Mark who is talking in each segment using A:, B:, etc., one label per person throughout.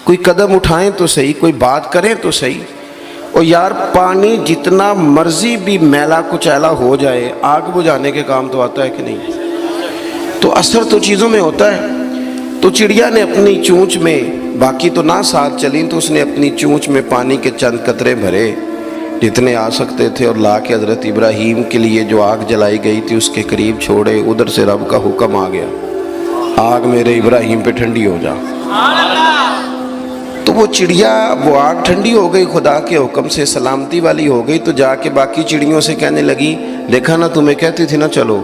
A: کوئی قدم اٹھائیں تو صحیح، کوئی بات کریں تو صحیح۔ اور یار پانی جتنا مرضی بھی میلا کچیلا ہو جائے، آگ بجھانے کے کام تو آتا ہے کہ نہیں؟ تو اثر تو چیزوں میں ہوتا ہے۔ تو چڑیا نے اپنی چونچ میں، باقی تو نہ ساتھ چلیں، تو اس نے اپنی چونچ میں پانی کے چند قطرے بھرے جتنے آ سکتے تھے، اور لا کے حضرت ابراہیم کے لیے جو آگ جلائی گئی تھی اس کے قریب چھوڑے۔ ادھر سے رب کا حکم آ گیا، آگ میرے ابراہیم پہ ٹھنڈی ہو جا۔ تو وہ چڑیا، وہ آگ ٹھنڈی ہو گئی، خدا کے حکم سے سلامتی والی ہو گئی۔ تو جا کے باقی چڑیوں سے کہنے لگی، دیکھا نا تمہیں کہتی تھی نا چلو،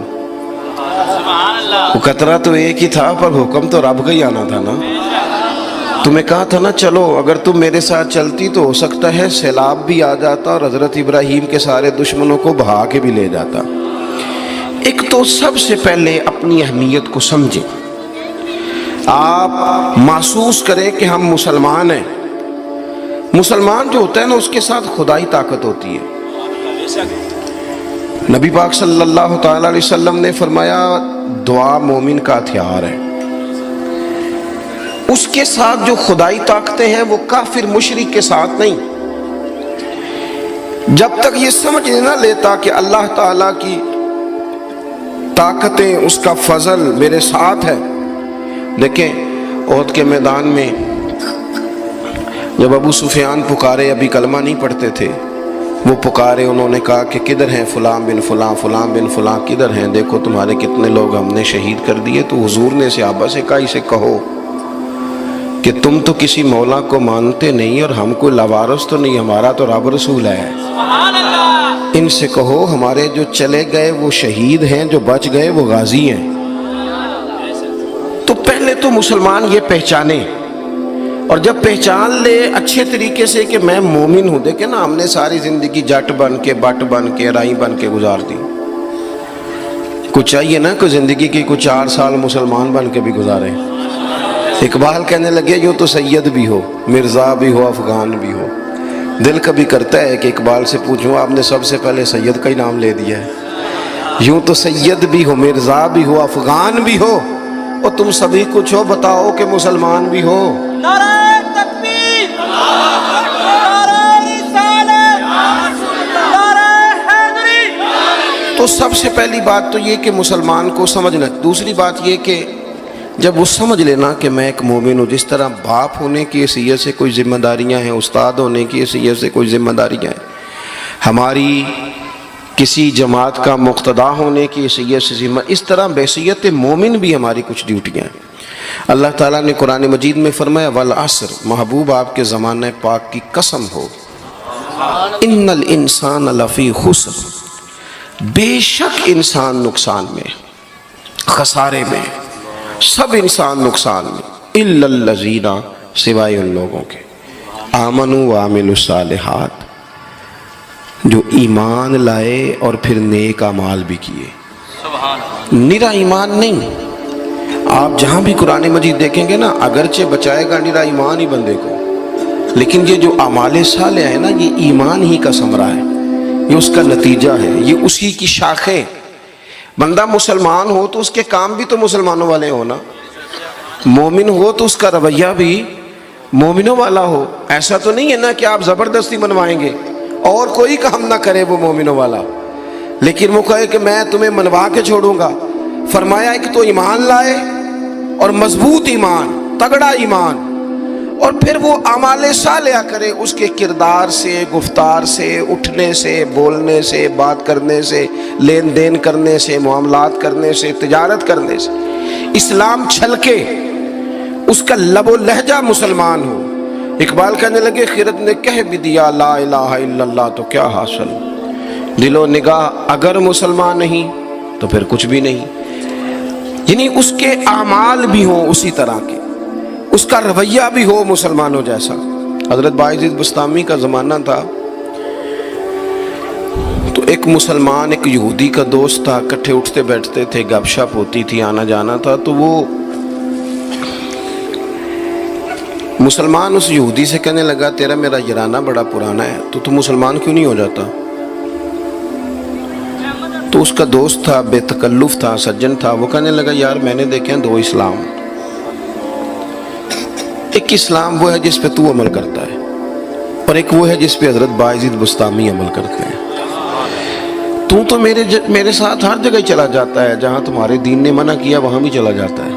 A: وہ قطرہ تو ایک ہی تھا پر حکم تو رب کا ہی آنا تھا نا، تمہیں کہا تھا نا چلو، اگر تم میرے ساتھ چلتی تو ہو سکتا ہے سیلاب بھی آ جاتا اور حضرت ابراہیم کے سارے دشمنوں کو بہا کے بھی لے جاتا۔ ایک تو سب سے پہلے اپنی اہمیت کو سمجھیں، آپ محسوس کریں کہ ہم مسلمان ہیں۔ مسلمان جو ہوتا ہے نا، اس کے ساتھ خدائی طاقت ہوتی ہے۔ نبی پاک صلی اللہ تعالی علیہ وسلم نے فرمایا دعا مومن کا ہتھیار ہے۔ اس کے ساتھ جو خدائی طاقتیں ہیں وہ کافر مشرک کے ساتھ نہیں۔ جب تک یہ سمجھ نہ لیتا کہ اللہ تعالیٰ کی طاقتیں، اس کا فضل میرے ساتھ ہے۔ دیکھیں احد کے میدان میں جب ابو سفیان پکارے، ابھی کلمہ نہیں پڑھتے تھے، وہ پکارے، انہوں نے کہا کہ کدھر ہیں فلاں بن فلاں، فلاں بن فلاں کدھر ہیں، دیکھو تمہارے کتنے لوگ ہم نے شہید کر دیے۔ تو حضور نے صحابہ سے کہا اسے کہو کہ تم تو کسی مولا کو مانتے نہیں اور ہم کوئی لوارث تو نہیں، ہمارا تو رب رسول ہے۔ ان سے کہو ہمارے جو چلے گئے وہ شہید ہیں، جو بچ گئے وہ غازی ہیں۔ تو پہلے تو مسلمان یہ پہچانے، اور جب پہچان لے اچھے طریقے سے کہ میں مومن ہوں۔ دیکھیں نا، ہم نے ساری زندگی جٹ بن کے، بٹ بن کے، رائی بن کے گزار دی۔ کچھ چاہیے نا کہ زندگی کی کچھ 4 سال مسلمان بن کے بھی گزارے۔ اقبال کہنے لگے یوں تو سید بھی ہو، مرزا بھی ہو، افغان بھی ہو۔ دل کبھی کرتا ہے کہ اقبال سے پوچھوں، آپ نے سب سے پہلے سید کا ہی نام لے دیا ہے۔ یوں تو سید بھی ہو، مرزا بھی ہو، افغان بھی ہو، اور تم سبھی کچھ ہو، بتاؤ کہ مسلمان بھی ہو۔
B: نعرہ تکبیر، نعرہ رسالت، نعرہ حیدری۔
A: تو سب سے پہلی بات تو یہ کہ مسلمان کو سمجھنا۔ دوسری بات یہ کہ جب وہ سمجھ لینا کہ میں ایک مومن ہوں، جس طرح باپ ہونے کی حیثیت سے کوئی ذمہ داریاں ہیں، استاد ہونے کی حیثیت سے کوئی ذمہ داریاں ہیں، ہماری کسی جماعت کا مقتدا ہونے کی حیثیت سے ذمہ، اس طرح بحیثیت مومن بھی ہماری کچھ ڈیوٹیاں ہیں۔ اللہ تعالیٰ نے قرآن مجید میں فرمایا والعصر، محبوب آپ کے زمانہ پاک کی قسم ہو، ان الانسان لفی خسر، بے شک انسان نقصان میں، خسارے میں، سب انسان نقصان میں، الا الذین، سوائے ان لوگوں کے، آمنوا وعملوا الصالحات، جو ایمان لائے اور پھر نیک اعمال بھی کیے۔ نرا ایمان نہیں، آپ جہاں بھی قرآن مجید دیکھیں گے نا، اگرچہ بچائے گا نرا ایمان ہی بندے کو، لیکن یہ جو اعمال صالح ہے نا، یہ ایمان ہی کا ثمرہ ہے، یہ اس کا نتیجہ ہے، یہ اسی کی شاخیں۔ بندہ مسلمان ہو تو اس کے کام بھی تو مسلمانوں والے ہو نا، مومن ہو تو اس کا رویہ بھی مومنوں والا ہو۔ ایسا تو نہیں ہے نا کہ آپ زبردستی منوائیں گے اور کوئی کام نہ کرے وہ مومنوں والا، لیکن وہ کہے کہ میں تمہیں منوا کے چھوڑوں گا۔ فرمایا ایک تو ایمان لائے، اور مضبوط ایمان، تگڑا ایمان، اور پھر وہ اعمال صالحہ کرے، اس کے کردار سے، گفتار سے، اٹھنے سے، بولنے سے، بات کرنے سے، لین دین کرنے سے، معاملات کرنے سے، تجارت کرنے سے اسلام چھلکے، اس کا لب و لہجہ مسلمان ہو۔ اقبال کہنے لگے خرد نے کہہ بھی دیا لا الہ الا اللہ تو کیا حاصل، دل و نگاہ اگر مسلمان نہیں تو پھر کچھ بھی نہیں۔ یعنی اس کے اعمال بھی ہوں اسی طرح کے، اس کا رویہ بھی ہو مسلمانوں جیسا۔ حضرت باعزید بستامی کا زمانہ تھا، تو ایک مسلمان ایک یہودی کا دوست تھا، اکٹھے اٹھتے بیٹھتے تھے، گپ شپ ہوتی تھی، آنا جانا تھا۔ تو وہ مسلمان اس یہودی سے کہنے لگا تیرا میرا یارانہ بڑا پرانا ہے، تو مسلمان کیوں نہیں ہو جاتا؟ تو اس کا دوست تھا، بے تکلف تھا، سجن تھا، وہ کہنے لگا یار میں نے دیکھے ہیں 2 اسلام، ایک اسلام وہ ہے جس پہ تو عمل کرتا ہے، اور ایک وہ ہے جس پہ حضرت باعزید بستامی عمل کرتے ہیں۔ تو میرے ساتھ ہر جگہ چلا جاتا ہے، جہاں تمہارے دین نے منع کیا وہاں بھی چلا جاتا ہے۔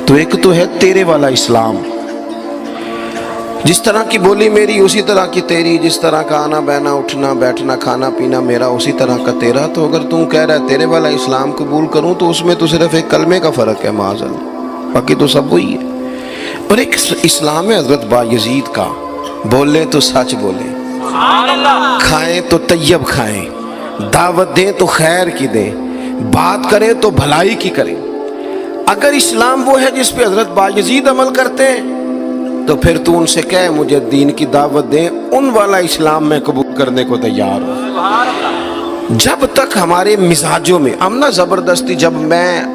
A: تو ایک تو ہے تیرے والا اسلام، جس طرح کی بولی میری اسی طرح کی تیری، جس طرح کا آنا بہنا اٹھنا بیٹھنا کھانا پینا میرا اسی طرح کا تیرا۔ تو اگر تم کہہ رہا ہے تیرے والا اسلام قبول کروں تو اس میں تو صرف ایک کلمے کا فرق ہے معاذ اللہ، باقی تو سب وہی ہے۔ اور ایک اسلام ہے حضرت بایزید کا، بولے تو سچ بولے، کھائیں تو طیب کھائیں، دعوت دیں تو خیر کی دیں، بات کریں تو بھلائی کی کریں۔ اگر اسلام وہ ہے جس پہ حضرت بایزید عمل کرتے ہیں تو پھر تو ان سے کہے مجھے دین کی دعوت دیں، ان والا اسلام میں قبول کرنے کو تیار ہوں۔ جب تک ہمارے مزاجوں میں ہم نہ زبردستی، جب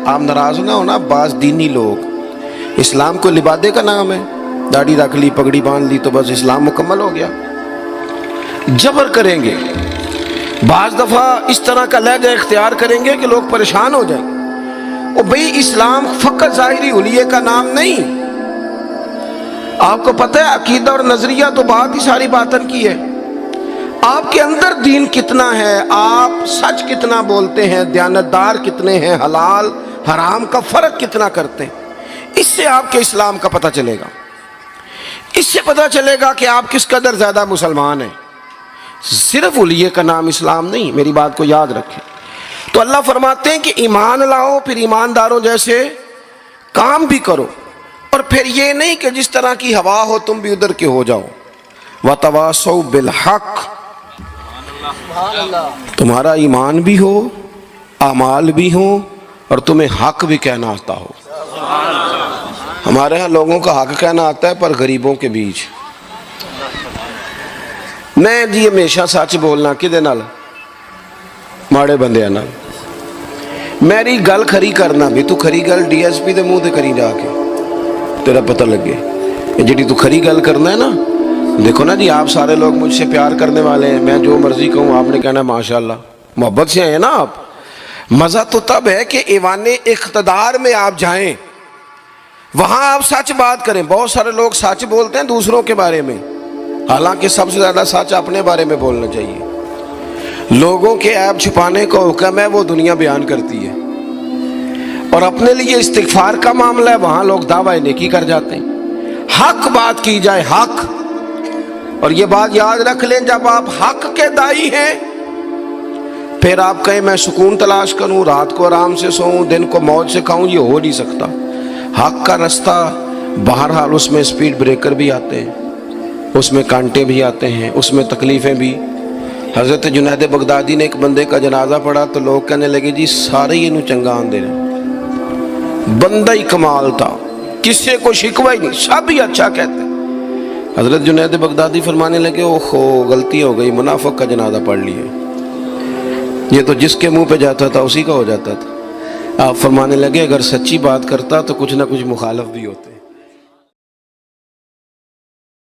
A: آپ ناراض نہ ہونا، بعض دینی لوگ اسلام کو لبادے کا نام ہے، داڑھی رکھ لی پگڑی باندھ لی تو بس اسلام مکمل ہو گیا، جبر کریں گے، بعض دفعہ اس طرح کا لہجہ اختیار کریں گے کہ لوگ پریشان ہو جائیں گے۔ اور بھئی اسلام فقط ظاہری حلیے کا نام نہیں، آپ کو پتہ ہے عقیدہ اور نظریہ تو بات ہی ساری باطن کی ہے، آپ کے اندر دین کتنا ہے، آپ سچ کتنا بولتے ہیں، دیانتدار کتنے ہیں، حلال حرام کا فرق کتنا کرتے ہیں، اس سے آپ کے اسلام کا پتہ چلے گا۔ اس سے پتہ چلے گا کہ آپ کس قدر زیادہ مسلمان ہیں۔ صرف حلیے کا نام اسلام نہیں، میری بات کو یاد رکھیں۔ تو اللہ فرماتے ہیں کہ ایمان لاؤ، پھر ایمانداروں جیسے کام بھی کرو، اور پھر یہ نہیں کہ جس طرح کی ہوا ہو تم بھی ادھر کے ہو جاؤ۔ وَتَوَاصَوْا بِالْحَقِّ، تمہارا ایمان بھی ہو، اعمال بھی ہوں، اور تمہیں حق بھی کہنا آتا ہو۔ ہمارے ہاں لوگوں کا حق کہنا آتا ہے پر غریبوں کے بیچ میں جی ہمیشہ سچ بولنا کدے نال، ماڑے بندے نال، میری گل کھری کرنا بھی، تو کھری گل ڈی ایس پی دے منہ تے کری جا کے، تیرا پتہ لگے جی تو کھری گل کرنا ہے نا۔ دیکھو نا جی، آپ سارے لوگ مجھ سے پیار کرنے والے ہیں، میں جو مرضی کہوں آپ نے کہنا ماشاءاللہ، محبت سے ہیں نا آپ۔ مزہ تو تب ہے کہ ایوان اقتدار میں آپ جائیں، وہاں آپ سچ بات کریں۔ بہت سارے لوگ سچ بولتے ہیں دوسروں کے بارے میں، حالانکہ سب سے زیادہ سچ اپنے بارے میں بولنا چاہیے۔ لوگوں کے عیب چھپانے کا حکم ہے، وہ دنیا بیان کرتی ہے، اور اپنے لیے استغفار کا معاملہ ہے، وہاں لوگ دعویٰ نیکی کر جاتے ہیں۔ حق بات کی جائے، حق، اور یہ بات یاد رکھ لیں، جب آپ حق کے دائی ہیں پھر آپ کہیں میں سکون تلاش کروں، رات کو آرام سے سوؤں، دن کو موج سے کھاؤں، یہ ہو نہیں سکتا۔ حق کا رستہ بہرحال اس میں سپیڈ بریکر بھی آتے ہیں، اس میں کانٹے بھی آتے ہیں، اس میں تکلیفیں بھی۔ حضرت جنید بغدادی نے ایک بندے کا جنازہ پڑھا تو لوگ کہنے لگے جی سارے ہی انہوں چنگا آن دے رہے، بندہ ہی کمال تھا، کسی کو شکوہ ہی نہیں، سب ہی اچھا کہتے۔ حضرت جنید بغدادی فرمانے لگے اوہو غلطی ہو گئی، منافق کا جنازہ پڑھ لیے، یہ تو جس کے منہ پہ جاتا تھا اسی کا ہو جاتا تھا۔ آپ فرمانے لگے اگر سچی بات کرتا تو کچھ نہ کچھ مخالف بھی ہوتے۔